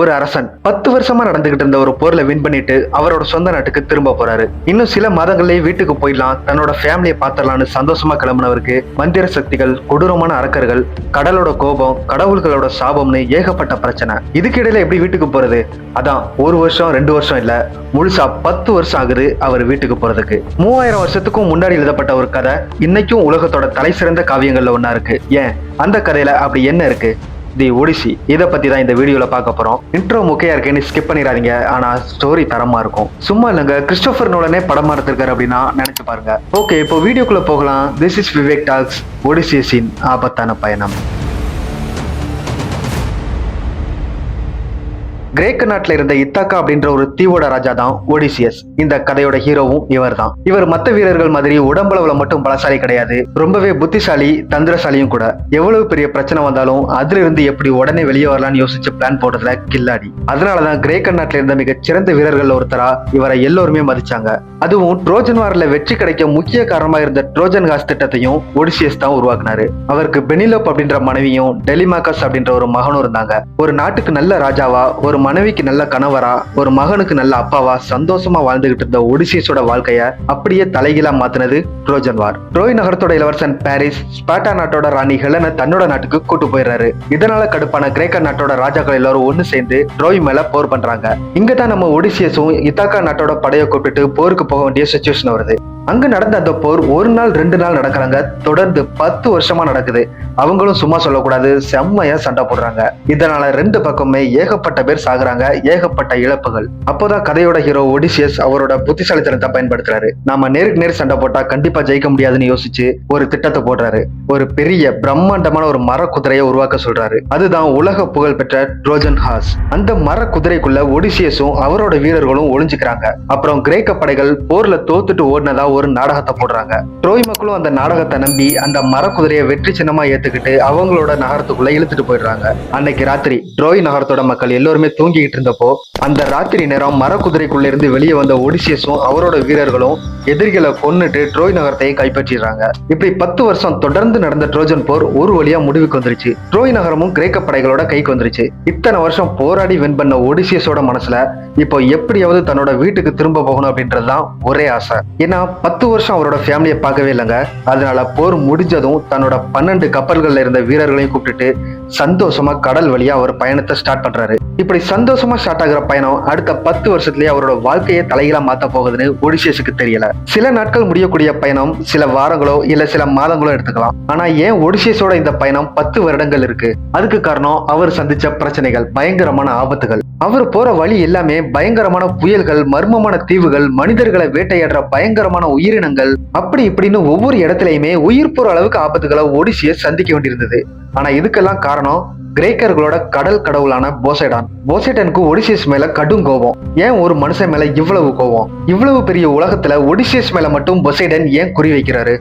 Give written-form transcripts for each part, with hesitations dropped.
ஒரு அரசன் 10 வருஷமா நடந்துகிட்டு இருந்த ஒரு போர்ல வின் பண்ணிட்டு அவரோட சொந்த நாட்டுக்கு திரும்ப போறாரு. இன்னும் சில மாதங்களே வீட்டுக்கு போயிடலாம், தன்னோட ஃபேமிலியை பார்த்தலான்னு சந்தோஷமா கிளம்பினவருக்கு மந்திர சக்திகள், கொடூரமான அரக்கர்கள், கடலோட கோபம், கடவுள்களோட சாபம்னு ஏகப்பட்ட பிரச்சனை. இதுக்கிடையில எப்படி வீட்டுக்கு போறது? அதான் 1 வருஷம் 2 வருஷம் இல்ல, முழுசா 10 வருஷம் ஆகுது அவர் வீட்டுக்கு போறதுக்கு. 3000 வருஷத்துக்கும் முன்னாடி எழுதப்பட்ட ஒரு கதை இன்னைக்கும் உலகத்தோட தலை சிறந்த காவியங்கள்ல ஒன்னா இருக்கு. ஏன் அந்த கதையில அப்படி என்ன இருக்கு? தி ஒடிசி. இதை பத்தி தான் இந்த வீடியோல பார்க்க போறோம். இன்ட்ரோ முக்கையா இருக்கேன்னு ஸ்கிப் பண்ணிடாதீங்க, ஆனா ஸ்டோரி தரமா இருக்கும். சும்மா இல்லைங்க, கிறிஸ்டோபர் நோலனே படமா எடுத்திருக்காரு அப்படின்னா நினைச்சு பாருங்க. ஓகே, இப்போ வீடியோக்குள்ள போகலாம். திஸ் இஸ் விவேக் டாக்ஸ், ஒடிசியஸின் ஆபத்தான பயணம். கிரேக்க நாட்டில இருந்த இத்தாக்கா அப்படின்ற ஒரு தீவோட ராஜா தான் ஒடிசியஸ். இந்த கதையோட ஹீரோவும் இவர் தான். இவர் மத்த வீரர்கள் மாதிரி உடம்பளவுல மட்டும் பலசாலி கிடையாது, ரொம்பவே புத்திசாலி, தந்திரசாலியும் கூட. எவ்வளவு பெரிய பிரச்சனை வந்தாலும் அதுல இருந்து எப்படி உடனே வெளியே வரலாம்னு யோசிச்சு பிளான் போடுறதுல கில்லாடி. அதனாலதான் கிரேக்க நாட்டில இருந்த மிக சிறந்த வீரர்கள் ஒருத்தரா இவரை எல்லோருமே மதிச்சாங்க. அதுவும் ட்ரோஜன் வார்ல வெற்றி கிடைக்க முக்கிய காரணமா இருந்த ட்ரோஜன் காஸ் திட்டத்தையும் ஒடிசியஸ் தான் உருவாக்குனாரு. அவருக்கு பெனிலோப் அப்படின்ற மனைவியும் டெலிமாக்கஸ் அப்படின்ற ஒரு மகனும் இருந்தாங்க. ஒரு நாட்டுக்கு நல்ல ராஜாவா, ஒரு மனைவிக்கு நல்ல கணவரா, ஒரு மகனுக்கு நல்ல அப்பாவா சந்தோஷமா வாழ்ந்துகிட்டு இருந்த ஒடிசியஸோட வாழ்க்கைய அப்படியே தலைகீழா மாத்தினது ட்ரோஜன் வார். ட்ரோய் நகரத்தோட இளவரசன் பாரிஸ் ஸ்பார்ட்டா நாட்டோட ராணி ஹெலனை தன்னோட நாட்டுக்கு கூட்டு போயிடுறாரு. இதனால கடுப்பான கிரேக்க நாட்டோட ராஜாக்கள் எல்லாரும் ஒண்ணு சேர்ந்து ட்ரோய் மேல போர் பண்றாங்க. இங்கதான் நம்ம ஒடிசியஸும் இத்தாக்கா நாட்டோட படையை கூப்பிட்டு போருக்கு போக வேண்டிய சிச்சுவேஷன் வருது. அங்க நடந்த அந்த போர் 1 நாள் 2 நாள் நடக்கிறாங்க, தொடர்ந்து 10 வருஷமா நடக்குது. அவங்களும் சும்மா சொல்லக்கூடாது, செம்மையா சண்டை போடுறாங்க. இதனால 2 பக்கமே ஏகப்பட்ட பேர் சாகுறாங்க, ஏகப்பட்ட இழப்புகள். அப்போதான் கதையோட ஹீரோ ஒடிசியஸ் அவரோட புத்திசாலித்தனத்தை பயன்படுத்துறாரு. நாம நேருக்கு நேர் சண்டை போட்டா கண்டிப்பா ஜெயிக்க முடியாதுன்னு யோசிச்சு ஒரு திட்டத்தை போடுறாரு. ஒரு பெரிய பிரம்மாண்டமான ஒரு மர குதிரையை உருவாக்க சொல்றாரு. அதுதான் உலக புகழ் பெற்ற ட்ரோஜன் ஹார்ஸ். அந்த மர குதிரைக்குள்ள ஒடிசியஸும் அவரோட வீரர்களும் ஒளிஞ்சுக்கிறாங்க. அப்புறம் கிரேக்க படைகள் போர்ல தோத்துட்டு ஓடினதா ஒரு நாடகத்தை போடுறாங்க. ட்ரோய் மக்களும் அந்த நாடகத்தை நம்பி அந்த மர குதிரையை வெற்றி சின்னமா ஏத்துக்கிட்டு அவங்களோட நகரத்துக்குள்ள இழுத்துட்டு போயிடுறாங்க. அன்னைக்கு ராத்திரி ட்ரோய் நகரத்தோட மக்கள் எல்லோருமே தூங்கிட்டு இருந்தப்போ அந்த ராத்திரி நேரம் மர குதிரைக்குள்ள இருந்து வெளியே வந்த ஒடிசியஸும் அவரோட வீரர்களும் எதிரிகளை கொன்னுட்டு ட்ரோய் நகரத்தையே கைப்பற்றிடுறாங்க. இப்படி 10 வருஷம் தொடர்ந்து நடந்த ட்ரோஜன் போர் ஒரு வழியா முடிவுக்கு வந்துருச்சு. ட்ரோய் நகரமும் கிரேக்க படைகளோட கைக்கு வந்துருச்சு. இத்தனை வருஷம் போராடி வின் பண்ண ஒடிசியஸோட மனசுல இப்போ எப்படியாவது தன்னோட வீட்டுக்கு திரும்ப போகணும் அப்படின்றதுதான் ஒரே ஆசை. ஏன்னா 10 வருஷம் அவரோட ஃபேமிலியை பார்க்கவே இல்லைங்க. அதனால போர் முடிஞ்சதும் தன்னோட 12 கப்பல்கள்ல இருந்த வீரர்களையும் கூப்பிட்டுட்டு சந்தோஷமா கடல் வழியா அவர் பயணத்தை ஸ்டார்ட் பண்றாரு. இப்படி சந்தோஷமா ஸ்டார்ட் ஆகிற பயணம் அடுத்த 10 வருஷத்துலயே அவரோட வாழ்க்கையை தலைகீழா மாத்த போகுதுன்னு ஒடிசியஸுக்கு தெரியல. சில நாட்கள் முடியக்கூடிய பயணம் சில வாரங்களோ இல்ல சில மாதங்களோ எடுத்துக்கலாம். ஆனா ஏன் ஒடிசியஸோட இந்த பயணம் 10 வருடங்கள் இருக்கு? அதுக்கு காரணம் அவர் சந்திச்ச பிரச்சனைகள், பயங்கரமான ஆபத்துகள். அவர் போற வழி எல்லாமே பயங்கரமான புயல்கள், மர்மமான தீவுகள், மனிதர்களை வேட்டையாடுற பயங்கரமான உயிரினங்கள், அப்படி இப்படின்னு ஒவ்வொரு இடத்துலயுமே உயிர் போற அளவுக்கு ஆபத்துகளை ஒடிசியஸ் சந்திக்க வேண்டியிருந்தது. ஆனா இதுக்கெல்லாம் காரணம் கிரேக்கர்களோட கடல் கடவுளான போசைடான். போசைடனுக்கு ஒடிசியஸ் மேல கடும் கோபம். ஏன் ஒரு மனுஷன் மேல இவ்வளவு கோபம்? இவ்வளவு பெரிய உலகத்துல ஒடிசியஸ் மேல மட்டும் போசைடன் ஏன் குறி வைக்கிறாரு?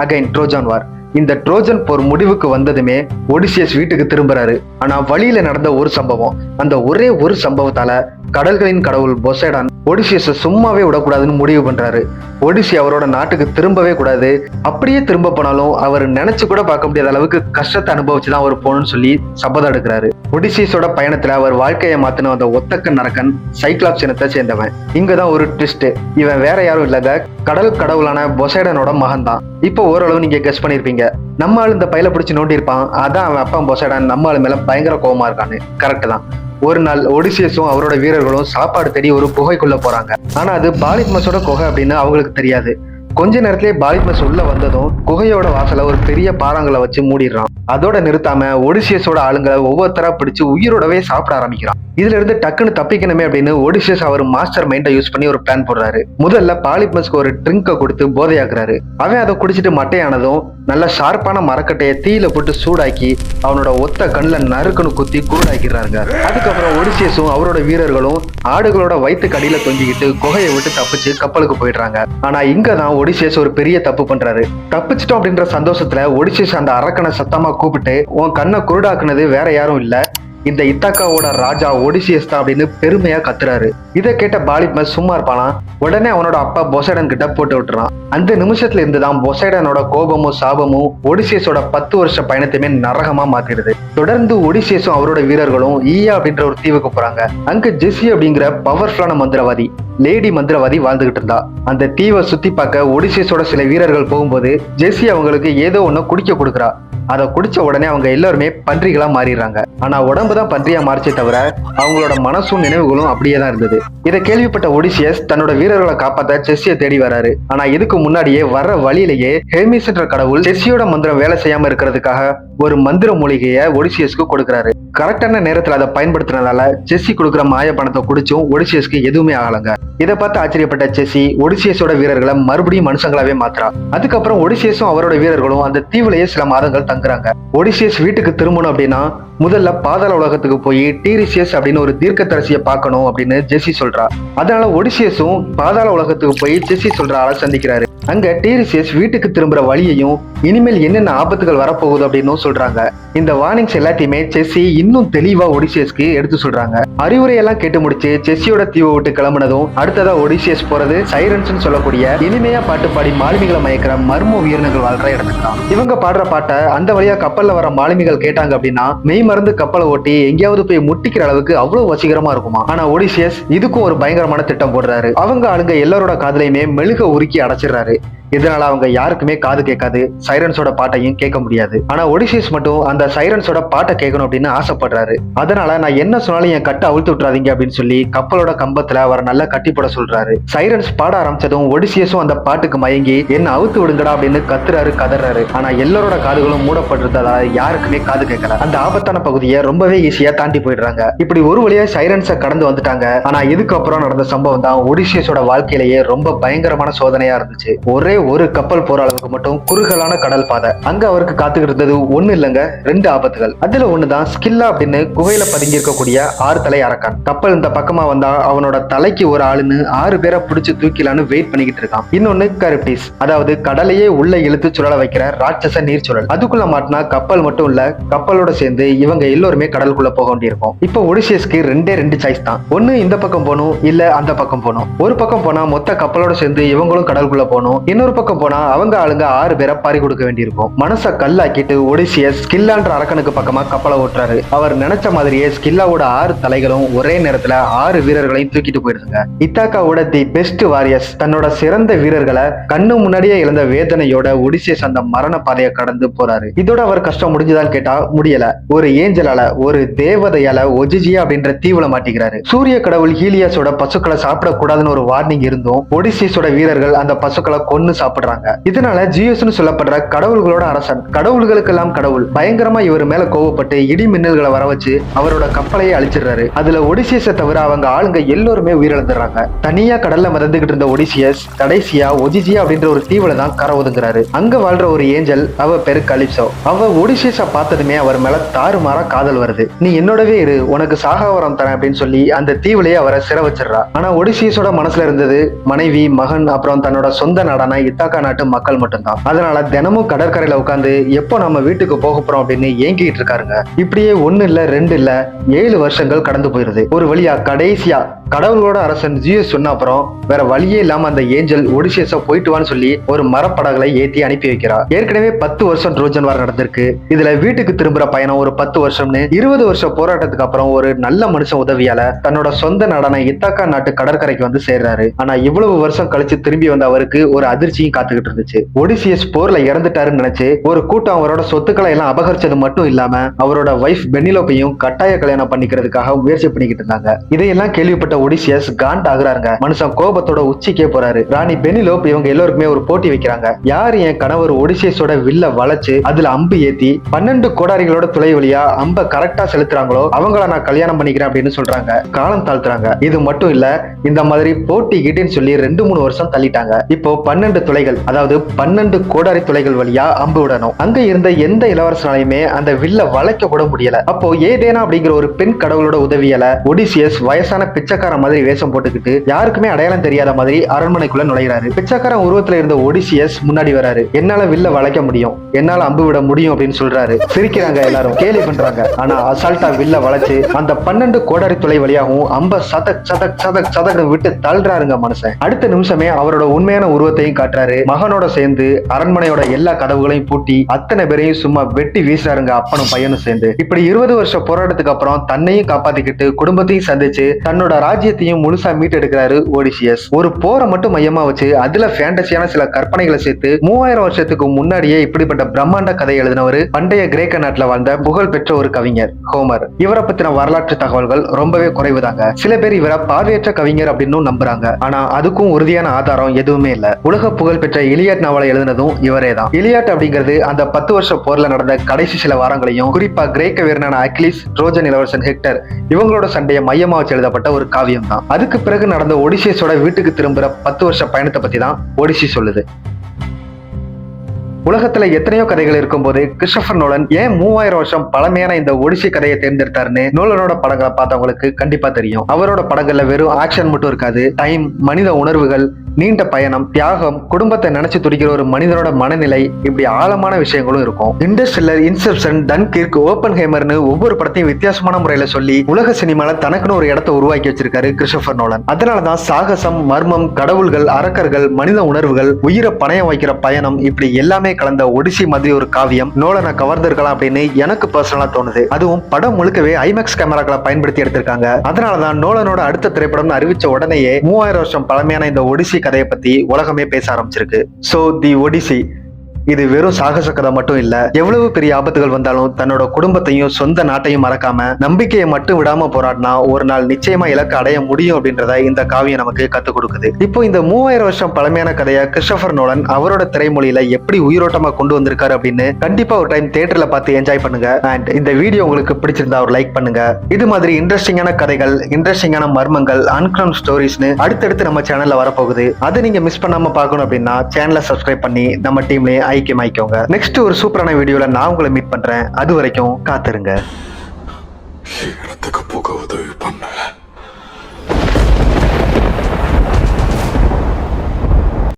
அகைன் ட்ரோஜன் வார். இந்த ட்ரோஜன் போர் முடிவுக்கு வந்ததுமே ஒடிசியஸ் வீட்டுக்கு திரும்புறாரு. ஆனா வழியில நடந்த ஒரு சம்பவம், அந்த ஒரே ஒரு சம்பவத்தால கடல்களின் கடவுள் போசைடான் ஒடிசியஸை சும்மாவே விடக்கூடாதுன்னு முடிவு பண்றாரு. ஒடிசி அவரோட நாட்டுக்கு திரும்பவே கூடாது, அப்படியே திரும்ப போனாலும் அவர் நினைச்சு கூட பார்க்க முடியாத அளவுக்கு கஷ்டத்தை அனுபவிச்சுதான் அவர் போகணும்னு சொல்லி சபதம் எடுக்கிறாரு. ஒடிசியஸோட பயணத்துல அவர் வாழ்க்கையை மாத்தின அந்த ஒத்தக்கன் நரக்கன் சைக்ளாப்ஸ் இனத்தை சேர்ந்தவன். இங்கதான் ஒரு ட்விஸ்ட், இவன் வேற யாரும் இல்லங்க, கடல் கடவுளான போசைடனோட மகன் தான். இப்போ ஓரளவு நீங்க கெஸ் பண்ணிருப்பீங்க, நம்ம ஆளு இந்த பையில பிடிச்சி நோண்டி இருப்பான், அதான் அவன் அப்பா போசைடன் நம்ம ஆளு மேல பயங்கர கோபமா இருக்கான்னு. கரெக்ட் தான். ஒரு நாள் ஒடிசியஸும் அவரோட வீரர்களும் சாப்பாடு தேடி ஒரு குகைக்குள்ள போறாங்க. ஆனா அது பாலித்மஸோட குகை அப்படின்னு அவங்களுக்கு தெரியாது. கொஞ்ச நேரத்திலே பாலித்மஸ் உள்ள வந்ததும் குகையோட வாசல ஒரு பெரிய பாறாங்களை வச்சு மூடிடுறான். அதோட நிறுத்தாம ஒடிசியஸோட ஆளுங்களை ஒவ்வொருத்தரா பிடிச்சு உயிரோடவே சாப்பிட ஆரம்பிக்கிறான். இதுல இருந்து டக்குன்னு தப்பிக்கணுமே அப்படின்னு ஒடிசியஸ் அவர் மாஸ்டர் மைண்டை யூஸ் பண்ணி ஒரு பிளான் போடுறாரு. முதல்ல பாலித்மஸ்க்கு ஒரு ட்ரிங்கை கொடுத்து போதையாக்குறாரு. அவன் அதை குடிச்சிட்டு மட்டையானதும் நல்ல ஷார்ப்பான மரக்கட்டையை தீயில போட்டு சூடாக்கி அவனோட ஒத்த கண்ணில் நறுக்குன்னு குத்தி குருடாக்கிறாங்க. அதுக்கப்புறம் ஒடிசியஸும் அவரோட வீரர்களும் ஆடுகளோட வயிற்று கடியில தொங்கிக்கிட்டு குகையை விட்டு தப்பிச்சு கப்பலுக்கு போயிடுறாங்க. ஆனா இங்கதான் ஒடிசியஸ் ஒரு பெரிய தப்பு பண்றாரு. தப்பிச்சிட்டோம் அப்படின்ற சந்தோஷத்துல ஒடிசியஸ் அந்த அரக்கனை சத்தமா கூப்பிட்டு, உன் கண்ணை குருடாக்குனது வேற யாரும் இல்ல, இந்த இத்தாக்காவோட ராஜா ஒடிசியஸ் தான் அப்படின்னு பெருமையா கத்துறாரு. இதை கேட்ட பாலிப்மஸ் சும்மா இருப்பானா? உடனே அவனோட அப்பா பொசைடன் கிட்ட போட்டு விட்டுறான். அந்த நிமிஷத்துல இருந்துதான் பொசைடனோட கோபமும் சாபமும் ஒடிசியஸோட 10 வருஷ பயணத்தையுமே நரகமா மாத்திடுது. தொடர்ந்து ஒடிசியஸும் அவரோட வீரர்களும் ஈயா அப்படின்ற ஒரு தீவுக்கு போறாங்க. அங்க ஜெஸ்ஸி அப்படிங்கிற பவர்ஃபுல்லான மந்திரவாதி, லேடி மந்திரவாதி வாழ்ந்துகிட்டு இருந்தா. அந்த தீவை சுத்தி பார்க்க ஒடிசியஸோட சில வீரர்கள் போகும்போது ஜெஸ்ஸி அவங்களுக்கு ஏதோ ஒண்ணு குடிக்க கொடுக்குறா. அதை குடிச்ச உடனே அவங்க எல்லாருமே பன்றிகளா மாறிடுறாங்க. ஆனா உடம்புதான் பன்றியா மாறிச்சே தவிர அவங்களோட மனசும் நினைவுகளும் அப்படியே தான் இருந்தது. இதை கேள்விப்பட்ட ஒடிசியஸ் தன்னோட வீரர்களை காப்பாத்த செஸ்ஸியை தேடி வராரு. ஆனா இதுக்கு முன்னாடியே வர்ற வழியிலேயே ஹெர்மிஸ் என்ற கடவுள் செஸ்ஸியோட மந்திரம் வேலை செய்யாம இருக்கிறதுக்காக ஒரு மந்திர மூலிகையை ஒடிசியஸ்க்கு கொடுக்குறாரு. கரெக்டான நேரத்துல அதை பயன்படுத்துறதுனால செஸ்ஸி கொடுக்குற மாய பணத்தை குடிச்சும் ஒடிசியஸ்க்கு எதுவுமே ஆகலங்க. இதை பார்த்து ஆச்சரியப்பட்ட செஸ்ஸி ஒடிசியஸோட வீரர்களை மறுபடியும் மனுஷங்களாவே மாத்துறா. அதுக்கப்புறம் ஒடிசியஸும் அவரோட வீரர்களும் அந்த தீவுலயே சில மாதங்கள் தங்குறாங்க. ஒடிசியஸ் வீட்டுக்கு திரும்பணும் அப்படின்னா முதல்ல பாதாள உலகத்துக்கு போய் டீரிசியஸ் அப்படின்னு ஒரு தீர்க்கதரிசியை பார்க்கணும் அப்படின்னு ஜெஸ்ஸி சொல்றா. அதனால ஒடிசியஸும் பாதாள உலகத்துக்கு போய் ஜெஸ்ஸி சொல்ற ஆளை சந்திக்கிறாரு. அங்க டீரிசியஸ் வீட்டுக்கு திரும்புற வழியையும் இனிமேல் என்னென்ன ஆபத்துகள் வரப்போகுது அப்படின்னு சொல்றாங்க. இந்த வார்னிங்ஸ் எல்லாத்தையுமே செஸ்ஸி இன்னும் தெளிவா ஒடிசியஸ்க்கு எடுத்து சொல்றாங்க. அறிவுரையெல்லாம் கேட்டு முடிச்சு செஸ்ஸியோட தீவை விட்டு கிளம்புனதும் அடுத்ததா ஒடிசியஸ் போறது சைரன்ஸ் சொல்லக்கூடிய இனிமையா பாட்டு பாடி மாலுமிகளை மயக்கிற மர்ம உயிரினங்கள் வாழ்ற இடத்துக்கு தான். இவங்க பாடுற பாட்டை அந்த வழியா கப்பல்ல வர மாலுமிகள் கேட்டாங்க அப்படின்னா மெய் மறந்து கப்பலை ஓட்டி எங்கேயாவது போய் முட்டிக்கிற அளவுக்கு அவ்வளவு வசீகரமா இருக்குமா. ஆனா ஒடிசியஸ் இதுக்கும் ஒரு பயங்கரமான திட்டம் போடுறாரு. அவங்க ஆளுங்க எல்லாரோட காதலையுமே மெழுக உருக்கி அடைச்சிடுறாரு. இதனால அவங்க யாருக்குமே காது கேட்காது, சைரன்ஸோட பாட்டையும் கேட்க முடியாது. ஆனா ஒடிசியஸ் மட்டும் அந்த சைரன்ஸோட பாட்டை கேட்கணும் அப்படின்னு ஆசைப்படுறாரு. அதனால நான் என்ன சொன்னாலும் என் கட்டை அவிழ்த்து விட்டுறாதீங்க அப்படின்னு சொல்லி கப்பலோட கம்பத்துல அவரை நல்லா கட்டி போட சொல்றாரு. சைரன்ஸ் பாட ஆரம்பிச்சதும் ஒடிசியஸும் அந்த பாட்டுக்கு மயங்கி என்ன அவுத்து விடுங்கடா அப்படின்னு கத்துறாரு, கதறாரு. ஆனா எல்லாரோட காதுகளும் மூடப்பட்டிருந்ததால யாருக்குமே காது கேட்கல. அந்த ஆபத்தான பகுதியை ரொம்பவே ஈஸியா தாண்டி போயிடுறாங்க. இப்படி ஒரு வழியா சைரன்ஸை கடந்து வந்துட்டாங்க. ஆனா இதுக்கப்புறம் நடந்த சம்பவம் தான் ஒடிசியஸோட வாழ்க்கையிலேயே ரொம்ப பயங்கரமான சோதனையா இருந்துச்சு. ஒரே ஒரு கப்பல் போற அளவுக்கு மட்டும் குறுகலான கடல் பாதை. அங்க அவருக்கு காத்துக்கிட்டு இருந்தது ஒண்ணு இல்லங்க, 2 ஆபத்துகள். அதுல ஒண்ணுதான் ஸ்கில்லா அப்படின்னு குகையில பதுங்கி இருக்கக்கூடிய 6 தலை அரக்கன். கப்பல் இந்த பக்கமா வந்தா அவனோட தலைக்கு ஒரு ஆளுன்னு 6 பேரை பிடிச்சு தூக்கிலான்னு வெயிட் பண்ணிக்கிட்டு இருக்கான். இன்னொன்னு கரிப்டிஸ், அதாவது கடலையே உள்ள இழுத்து சுழல வைக்கிற ராட்சச நீர்ச்சுழல். அதுக்குள்ள மாட்டினா கப்பல் மட்டும் இல்ல, கப்பலோட சேர்ந்து இவங்க எல்லோருமே கடலுக்குள்ள போக வேண்டியிருக்கும். இப்போ ஒடிசியஸ்க்கு 2 சாய்ஸ் தான். ஒண்ணு இந்த பக்கம் போகணும், இல்ல அந்த பக்கம் போகணும். ஒரு பக்கம் போனா மொத்த கப்பலோட சேர்ந்து இவங்களும் கடலுக்குள்ள போகணும். இன்னொரு பக்கம் போனா அவங்க ஆளுங்க 6 பேரை பறி கொடுக்க வேண்டியிருக்கும். மனசை கல்லாக்கிட்டு ஒடிசியஸ் ஸ்கில்லான்ற அரக்கனுக்கு பக்கமா கப்பலை ஓட்டுறாரு. அவர் நினைச்ச மாதிரியே ஸ்கில்லாவோட 6 தலைகளும் ஒரே நேரத்துல 6 வீரர்களையும் தூக்கிட்டு போயிருதுங்க. இத்தாக்காவோட தி பெஸ்ட் வாரியர்ஸ் தன்னோட சிறந்த வீரர்களை கண்ணு முன்னாடியே இழந்த வேதனையோட ஒடிசியஸ் அந்த மரண பாதையை கடந்து போறாரு. இதோட அவர் கஷ்டம் முடிஞ்சதான்னு கேட்டா முடியல. ஒரு ஏஞ்சலால, ஒரு தேவதையால ஒஜிஜியா அப்படின்ற தீவுல மாட்டிக்கிறாரு. சூரிய கடவுள் ஹீலியாஸோட பசுக்களை சாப்பிடக்கூடாதுன்னு ஒரு வார்னிங் இருந்தும் ஒடிசியஸோட வீரர்கள் அந்த பசுக்களை கொன்னு சாப்பிடுறாங்க. இதனால ஜியோஸ்னு சொல்லப்படுற கடவுள்களோட அரசன், கடவுள்களுக்கெல்லாம் கடவுள், பயங்கரமா இவர் மேல கோவப்பட்டு இடி மின்னல்களை வர வச்சு அவரோட கப்பலையே அழிச்சிடுறாரு. அதுல ஒடிசியஸை தவிர அவங்க ஆளுங்க எல்லோருமே உயிரிழந்துடுறாங்க. தனியா கடல்ல மிதந்துகிட்டு இருந்த ஒடிசியஸ் கடைசியா ஒஜிஜியா அப்படின்ற ஒரு தீவுல தான் கரை ஒதுங்குறாரு. அங்க வாழ்ற ஒரு ஏஞ்சல், அவ பேரு கலிப்சோ. அவ ஒடிசியஸை பார்த்ததுமே அவர் மேல தாறுமாறா காதல் வருது. நீ என்னோடவே இரு, உனக்கு சாகாவரம் தரேன் அப்படின்னு சொல்லி அந்த தீவுலயே அவரை சிறை வச்சிடறா. ஆனா ஒடிசியஸோட மனசுல இருந்தது மனைவி, மகன், அப்புறம் தன்னோட சொந்த நாடான இத்தாக்கா நாட்டு மக்கள் மட்டும்தான். அதனால தினமும் கடற்கரையில உட்காந்து எப்போ நம்ம வீட்டுக்கு போக போறோம் அப்படின்னு ஏங்கிட்டு இருக்காருங்க. இப்படியே 1 இல்ல 2 இல்ல 7 வருஷங்கள் கடந்து போயிருது. ஒரு வழியா கடைசியா கடவுளோட அரசன் ஜியோஸ் சொன்ன அப்புறம் வேற வழியே இல்லாம அந்த ஏஞ்சல் ஒடிசியஸை போயிட்டு வான்னு சொல்லி ஒரு மரப்படகளை ஏத்தி அனுப்பி வைக்கிறா. ஏற்கனவே 10 வருஷம் ட்ரோஜன் வார் நடந்திருக்கு. இதுல வீட்டுக்கு திரும்புற பயணம் ஒரு 10 வருஷம்னு 20 வருஷம் போராட்டத்துக்கு அப்புறம் ஒரு நல்ல மனுஷன் உதவியால தன்னோட சொந்த நாடான இத்தாக்கா நாட்டு கடற்கரைக்கு வந்து சேர்றாரு. ஆனா இவ்வளவு வருஷம் கழிச்சு திரும்பி வந்த அவருக்கு ஒரு அதிர்ச்சியும் காத்துக்கிட்டு இருந்துச்சு. ஒடிசியஸ் போர்ல இறந்துட்டாருன்னு நினைச்சு ஒரு கூட்டம் அவரோட சொத்துக்களை எல்லாம் அபகரிச்சது மட்டும் இல்லாம அவரோட வைஃப் பெனிலோப்பையும் கட்டாய கல்யாணம் பண்ணிக்கிறதுக்காக முயற்சி பண்ணிக்கிட்டு இருந்தாங்க. இதையெல்லாம் கேள்விப்பட்ட ஒடிசியஸ் காண்ட் ஆகுறாங்க. மனுஷன் கோபத்தோட உச்சிக்கே போறாரு. ராணி பெனிலோப் இவங்க எல்லோருக்குமே ஒரு போட்டி வைக்கிறாங்க. யார் என் கணவர் ஒடிசியஸோட வில்ல வளைச்சு அதுல அம்பு ஏத்தி 12 கோடாரிகளோட துளை வழியா அம்ப கரெக்டா செலுத்துறாங்களோ அவங்கள நான் கல்யாணம் பண்ணிக்கிறேன் அப்படின்னு சொல்றாங்க. காலம் தாழ்த்துறாங்க. இது மட்டும் இல்ல, இந்த மாதிரி போட்டி கிட்டேன்னு சொல்லி 2-3 வருஷம் தள்ளிட்டாங்க. இப்போ 12 துளைகள், அதாவது 12 கோடாரி துளைகள் வழியா அம்பு விடணும். அங்க இருந்த எந்த இளவரசனாலையுமே அந்த வில்ல வளைக்க கூட முடியல. அப்போ ஏதேனா அப்படிங்கிற ஒரு பெண் கடவுளோட உதவியால ஒடிசியஸ் வயசான பிச்சைக்கார பிச்சைக்காரன் மாதிரி வேஷம் போட்டுக்கிட்டு யாருக்குமே அடையாளம் தெரியாத மாதிரி அரண்மனைக்குள்ள நுழைகிறாரு. பிச்சைக்காரன் உருவத்துல இருந்த ஒடிசியஸ் முன்னாடி வராரு. என்னால வில்ல வளைக்க முடியும், என்னால அம்பு விட முடியும் அப்படின்னு சொல்றாரு. சிரிக்கிறாங்க எல்லாரும், கேலி பண்றாங்க. ஆனா அசால்ட்டா வில்ல வளைச்சு அந்த 12 கோடாரி துளை வழியாகவும் அம்ப சதக் சதக் சதக் சதக் விட்டு தள்ளுறாருங்க மனுஷன். அடுத்த நிமிஷமே அவரோட உண்மையான உருவத்தையும் காட்டுறாரு. மகனோட சேர்ந்து அரண்மனையோட எல்லா கதவுகளையும் பூட்டி அத்தனை பேரையும் சும்மா வெட்டி வீசுறாருங்க அப்பனும் பையனும் சேர்ந்து. இப்படி 20 வருஷ போராட்டத்துக்கு அப்புறம் தன்னையும் காப்பாத்திக்கிட்டு குடும்பத்தையும் சந்திச்சு தன்னோட ராஜ்யத்தையும் முழுசா மீட்டெடுக்கிறாரு ஒடிசியஸ். ஒரு போரை மட்டும் மையமா வச்சு அதுல ஃபேண்டசியான சில கற்பனைகளை சேர்த்து 3000 வருஷத்துக்கு முன்னாடியே இப்படிப்பட்ட பிரம்மாண்ட கதை எழுதினவர் பண்டைய கிரேக்க நாட்டுல வாழ்ந்த புகழ் பெற்ற ஒரு கவிஞர் ஹோமர். இவரை பத்தின வரலாற்று தகவல்கள் ரொம்பவே குறைவுதாங்க. சில பேர் இவரை பார்வையற்ற கவிஞர் அப்படின்னு நம்புறாங்க. ஆனா அதுக்கும் உறுதியான ஆதாரம் எதுவுமே இல்ல. உலக புகழ் பெற்ற இலியாட் நாவலை எழுதினதும் இவரே தான். இலியாட் அப்படிங்கிறது அந்த 10 வருஷ போர்ல நடந்த கடைசி சில வாரங்களையும் குறிப்பா கிரேக்க வீரனான அக்கிலிஸ், ட்ரோஜன் இளவரசன் ஹெக்டர் இவங்களோட சண்டையை மையமா வச்சு எழுதப்பட்ட ஒரு காவியம் தான். அதுக்கு பிறகு நடந்த ஒடிசியஸோட வீட்டுக்கு திரும்புற 10 வருஷ பயணத்தை பத்தி தான் ஒடிசி சொல்லுது. உலகத்துல எத்தனையோ கதைகள் இருக்கும்போது கிறிஸ்டோபர் நோலன் ஏன் 3000 வருஷம் பழமையான இந்த ஒடிசி கதையை தேர்ந்தெடுத்தாருன்னு நோலனோட படங்களை பார்த்தவங்களுக்கு கண்டிப்பா தெரியும். அவரோட படங்கள்ல வெறும் ஆக்ஷன் மட்டும் இருக்காது. டைம், மனித உணர்வுகள், நீண்ட பயணம், தியாகம், குடும்பத்தை நினைச்சு துடிக்கிற ஒரு மனிதனோட மனநிலை, இப்படி ஆழமான விஷயங்களும் இருக்கும். இன்டர்ஸ்டெல்லர், இன்செப்ஷன், டன்கிர்க், ஓப்பன்ஹைமர்னு ஒவ்வொரு படத்தையும் வித்தியாசமான முறையில சொல்லி உலக சினிமால தனக்குன்னு ஒரு இடத்தை உருவாக்கி வச்சிருக்காரு கிறிஸ்டோபர் நோலன். அதனாலதான் சாகசம், மர்மம், கடவுள்கள், அரக்கர்கள், மனித உணர்வுகள், உயிரை பணையம் வைக்கிற பயணம், இப்படி எல்லாமே கலந்த ஒடிசி மாதிரி ஒரு காவியம் நோலனை கவர்ந்திருக்கலாம் அப்படின்னு எனக்கு பர்சனலா தோணுது. அதுவும் படம் முழுக்கவே ஐமேக்ஸ் கேமராக்களை பயன்படுத்தி எடுத்திருக்காங்க. அதனாலதான் நோலனோட அடுத்த திரைப்படம் அறிவிச்ச உடனேயே 3000 வருஷம் பழமையான இந்த ஒடிசி கதையை பத்தி உலகமே பேச ஆரம்பிச்சிருக்கு. சோ தி ஒடிசி இது வெறும் சாகச கதை மட்டும் இல்ல. எவ்வளவு பெரிய ஆபத்துகள் வந்தாலும் தன்னோட குடும்பத்தையும் சொந்த நாட்டையும் மறக்காம நம்பிக்கையை மட்டும் விடாம போராடினா ஒரு நாள் நிச்சயமா இலக்கு அடைய முடியும் அப்படின்றத இந்த காவியம் நமக்கு கத்துக் கொடுக்குது. இப்போ இந்த 3000 வருஷம் பழமையான கதையை கிறிஸ்டோபர் நோலன் அவரோட திரைமொழியில எப்படி உயிரோட்டமா கொண்டு வந்திருக்காரு அப்படின்னு கண்டிப்பா ஒரு டைம் தியேட்டர்ல பார்த்து என்ஜாய் பண்ணுங்க. அண்ட் இந்த வீடியோ உங்களுக்கு பிடிச்சிருந்தா ஒரு லைக் பண்ணுங்க. இது மாதிரி இன்ட்ரெஸ்டிங்கான கதைகள், இன்ட்ரெஸ்டிங்கான மர்மங்கள், அன்கன்ஃபர்ம்ட் ஸ்டோரிஸ்னு அடுத்தடுத்து நம்ம சேனல்ல வரப்போகுது. அதை நீங்க மிஸ் பண்ணாம பார்க்கணும் அப்படின்னா சேனலை சப்ஸ்கிரைப் பண்ணி நம்ம டீம்லயே ஐக்கியமாய்க்கோங்க. நெக்ஸ்ட் ஒரு சூப்பரான வீடியோல நான் உங்களை மீட் பண்றேன். அது வரைக்கும் காத்திருங்க. இடத்துக்கு போக உதவி பண்ண